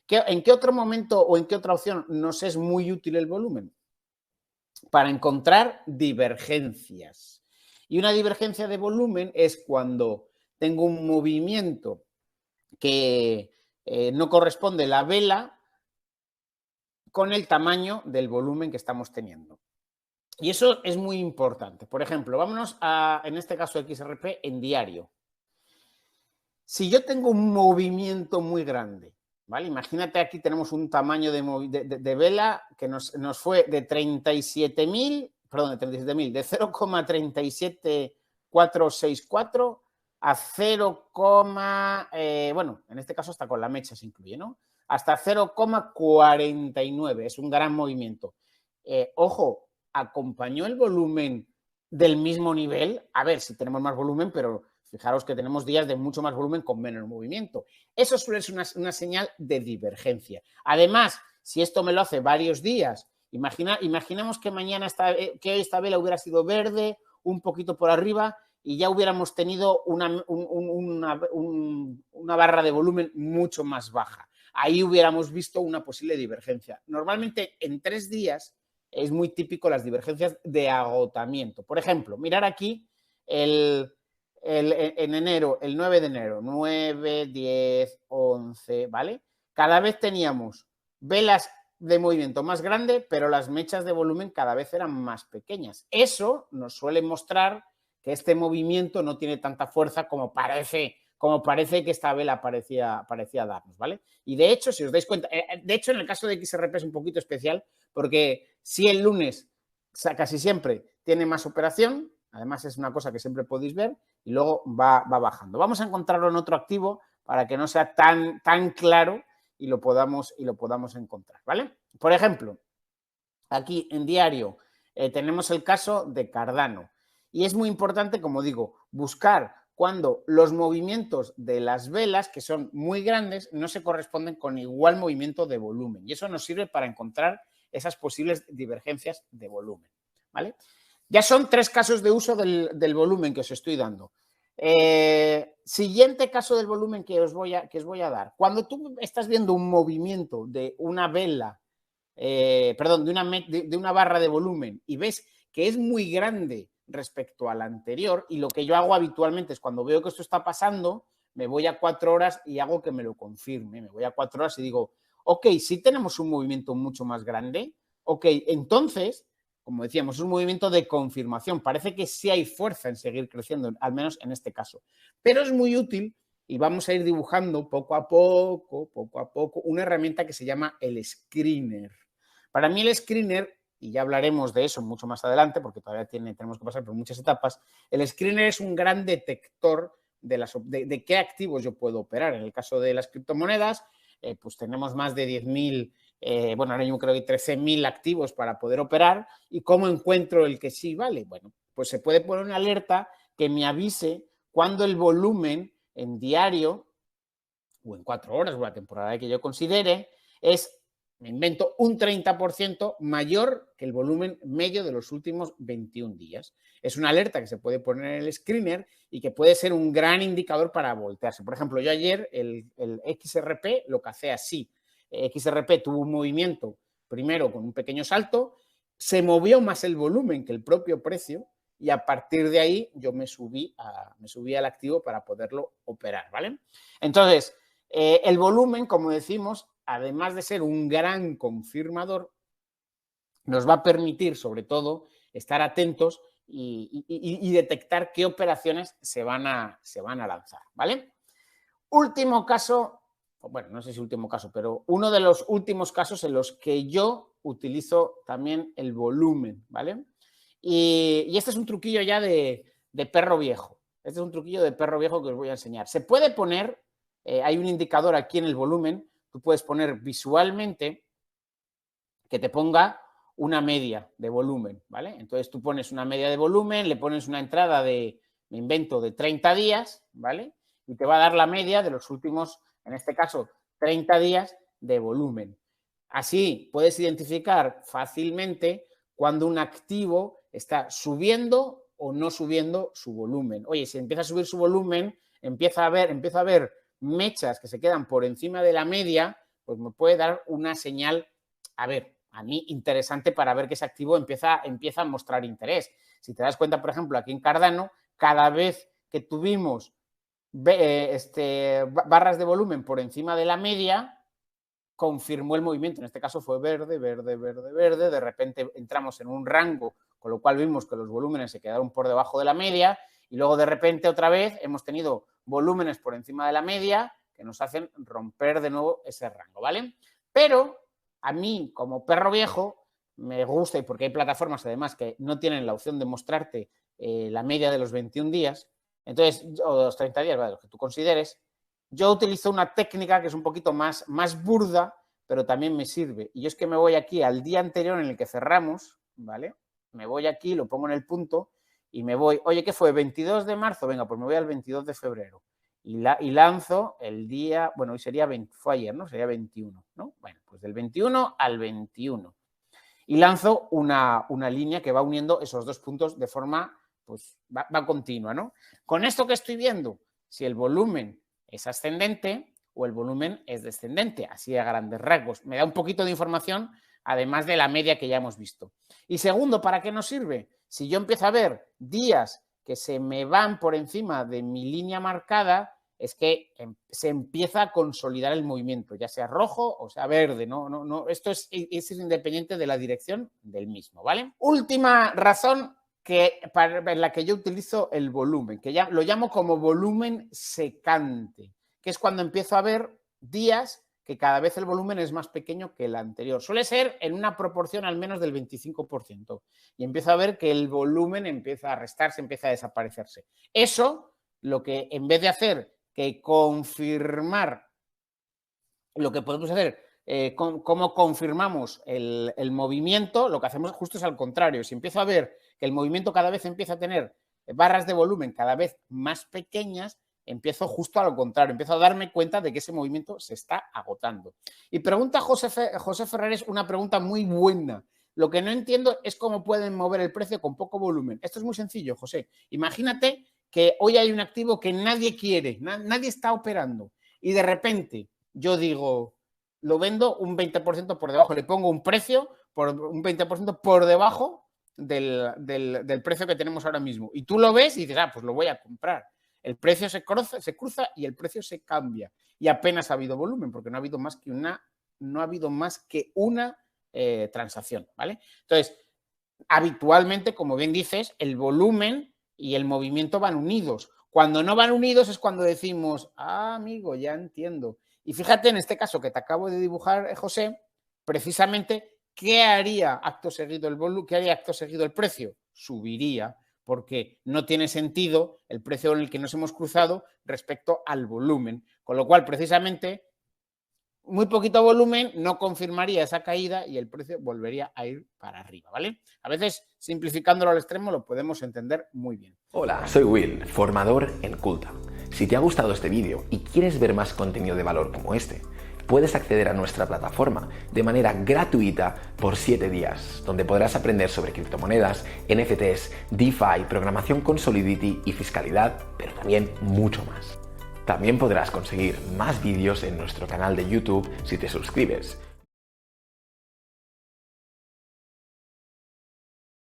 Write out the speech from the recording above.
¿En qué otro momento o en qué otra opción nos es muy útil el volumen? Para encontrar divergencias. Y una divergencia de volumen es cuando tengo un movimiento que no corresponde la vela con el tamaño del volumen que estamos teniendo. Y eso es muy importante. Por ejemplo, vámonos a, en este caso XRP, en diario. Si yo tengo un movimiento muy grande, ¿vale? Imagínate aquí tenemos un tamaño de vela que nos fue de 37.000, perdón, de 37.000, de 0,37464 a 0, bueno, en este caso hasta con la mecha se incluye, ¿no? Hasta 0,49, es un gran movimiento. Ojo, acompañó el volumen del mismo nivel. A ver, si tenemos más volumen, pero fijaros que tenemos días de mucho más volumen con menos movimiento. Eso suele ser una señal de divergencia. Además, si esto me lo hace varios días, imaginemos que mañana que hoy esta vela hubiera sido verde, un poquito por arriba, y ya hubiéramos tenido una barra de volumen mucho más baja. Ahí hubiéramos visto una posible divergencia. Normalmente en 3 días es muy típico las divergencias de agotamiento. Por ejemplo, mirar aquí en enero, el 9 de enero, 9, 10, 11, ¿vale? Cada vez teníamos velas de movimiento más grande, pero las mechas de volumen cada vez eran más pequeñas. Eso nos suele mostrar que este movimiento no tiene tanta fuerza como parece que esta vela parecía darnos, ¿vale? Y de hecho, si os dais cuenta, de hecho en el caso de XRP es un poquito especial porque si el lunes casi siempre tiene más operación, además es una cosa que siempre podéis ver, y luego va bajando. Vamos a encontrarlo en otro activo para que no sea tan claro y lo podamos encontrar, ¿vale? Por ejemplo, aquí en diario tenemos el caso de Cardano. Y es muy importante, como digo, buscar cuando los movimientos de las velas, que son muy grandes, no se corresponden con igual movimiento de volumen. Y eso nos sirve para encontrar esas posibles divergencias de volumen, ¿vale? Ya son 3 casos de uso del volumen que os estoy dando. Siguiente caso del volumen que os voy a dar. Cuando tú estás viendo un movimiento de una vela, perdón, de una barra de volumen y ves que es muy grande respecto a la anterior, y lo que yo hago habitualmente es cuando veo que esto está pasando, me voy a 4 horas y hago que me lo confirme. Me voy a 4 horas y digo, ok, si tenemos un movimiento mucho más grande, ok, entonces, como decíamos, es un movimiento de confirmación. Parece que sí hay fuerza en seguir creciendo, al menos en este caso. Pero es muy útil y vamos a ir dibujando poco a poco, una herramienta que se llama el screener. Para mí el screener, y ya hablaremos de eso mucho más adelante, porque todavía tenemos que pasar por muchas etapas, el screener es un gran detector de qué activos yo puedo operar. En el caso de las criptomonedas, pues tenemos más de 10.000, bueno, ahora yo creo que 13.000 activos para poder operar. ¿Y cómo encuentro el que sí vale? Bueno, pues se puede poner una alerta que me avise cuando el volumen en diario o en 4 horas o la temporada que yo considere es, me invento, un 30% mayor que el volumen medio de los últimos 21 días. Es una alerta que se puede poner en el screener y que puede ser un gran indicador para voltearse. Por ejemplo, yo ayer el XRP lo cacé así. XRP tuvo un movimiento primero con un pequeño salto, se movió más el volumen que el propio precio, y a partir de ahí yo me subí al activo para poderlo operar, ¿vale? Entonces, el volumen, como decimos, además de ser un gran confirmador, nos va a permitir, sobre todo, estar atentos y detectar qué operaciones se van a lanzar, ¿vale? Último caso, bueno, no sé si último caso, pero uno de los últimos casos en los que yo utilizo también el volumen, ¿vale? Y este es un truquillo ya de perro viejo. Este es un truquillo de perro viejo que os voy a enseñar. Se puede poner, hay un indicador aquí en el volumen, tú puedes poner visualmente que te ponga una media de volumen, ¿vale? Entonces tú pones una media de volumen, le pones una entrada de, me invento, de 30 días, ¿vale? Y te va a dar la media de los últimos, en este caso, 30 días de volumen. Así puedes identificar fácilmente cuando un activo está subiendo o no subiendo su volumen. Oye, si empieza a subir su volumen, empiezo a ver mechas que se quedan por encima de la media, pues me puede dar una señal, a ver, a mí interesante para ver que ese activo empieza a mostrar interés. Si te das cuenta, por ejemplo, aquí en Cardano, cada vez que tuvimos barras de volumen por encima de la media, confirmó el movimiento. En este caso fue verde, verde, verde, verde. De repente entramos en un rango, con lo cual vimos que los volúmenes se quedaron por debajo de la media y luego de repente otra vez hemos tenido volúmenes por encima de la media que nos hacen romper de nuevo ese rango, ¿vale? Pero a mí, como perro viejo, me gusta, y porque hay plataformas además que no tienen la opción de mostrarte la media de los 21 días, entonces, o de los 30 días, ¿vale? Lo que tú consideres, yo utilizo una técnica que es un poquito más burda, pero también me sirve. Y yo es que me voy aquí al día anterior en el que cerramos, ¿vale? Me voy aquí, lo pongo en el punto y me voy, oye, ¿qué fue? 22 de marzo, venga, pues me voy al 22 de febrero. Y lanzo el día, bueno, hoy sería, fue ayer, ¿no? Sería 21, ¿no? Bueno, pues del 21 al 21. Y lanzo una línea que va uniendo esos dos puntos de forma, pues, va continua, ¿no? Con esto que estoy viendo, si el volumen es ascendente o el volumen es descendente, así a grandes rasgos. Me da un poquito de información, además de la media que ya hemos visto. Y segundo, ¿para qué nos sirve? Si yo empiezo a ver días que se me van por encima de mi línea marcada, es que se empieza a consolidar el movimiento, ya sea rojo o sea verde, no, esto es independiente de la dirección del mismo, ¿vale? Última razón en la que yo utilizo el volumen, que ya lo llamo como volumen secante, que es cuando empiezo a ver días que cada vez el volumen es más pequeño que el anterior. Suele ser en una proporción al menos del 25%. Y empiezo a ver que el volumen empieza a restarse, empieza a desaparecerse. Eso, lo que en vez de hacer que confirmar, lo que podemos hacer, cómo confirmamos el movimiento, lo que hacemos justo es al contrario. Si empiezo a ver que el movimiento cada vez empieza a tener barras de volumen cada vez más pequeñas, empiezo justo a lo contrario, empiezo a darme cuenta de que ese movimiento se está agotando. Y pregunta José Ferreres una pregunta muy buena. Lo que no entiendo es cómo pueden mover el precio con poco volumen. Esto es muy sencillo, José. Imagínate que hoy hay un activo que nadie quiere, nadie está operando y de repente yo digo, lo vendo un 20% por debajo, le pongo un precio por un 20% por debajo del precio que tenemos ahora mismo. Y tú lo ves y dices, pues lo voy a comprar. El precio se cruza y el precio se cambia. Y apenas ha habido volumen, porque no ha habido más que una transacción, ¿vale? Entonces, habitualmente, como bien dices, el volumen y el movimiento van unidos. Cuando no van unidos es cuando decimos, amigo, ya entiendo. Y fíjate en este caso que te acabo de dibujar, José, precisamente, ¿qué haría acto seguido el precio? Subiría, porque no tiene sentido el precio en el que nos hemos cruzado respecto al volumen. Con lo cual, precisamente, muy poquito volumen no confirmaría esa caída y el precio volvería a ir para arriba, ¿vale? A veces, simplificándolo al extremo, lo podemos entender muy bien. Hola, soy Will, formador en Kulta. Si te ha gustado este vídeo y quieres ver más contenido de valor como este, puedes acceder a nuestra plataforma de manera gratuita por 7 días, donde podrás aprender sobre criptomonedas, NFTs, DeFi, programación con Solidity y fiscalidad, pero también mucho más. También podrás conseguir más vídeos en nuestro canal de YouTube si te suscribes.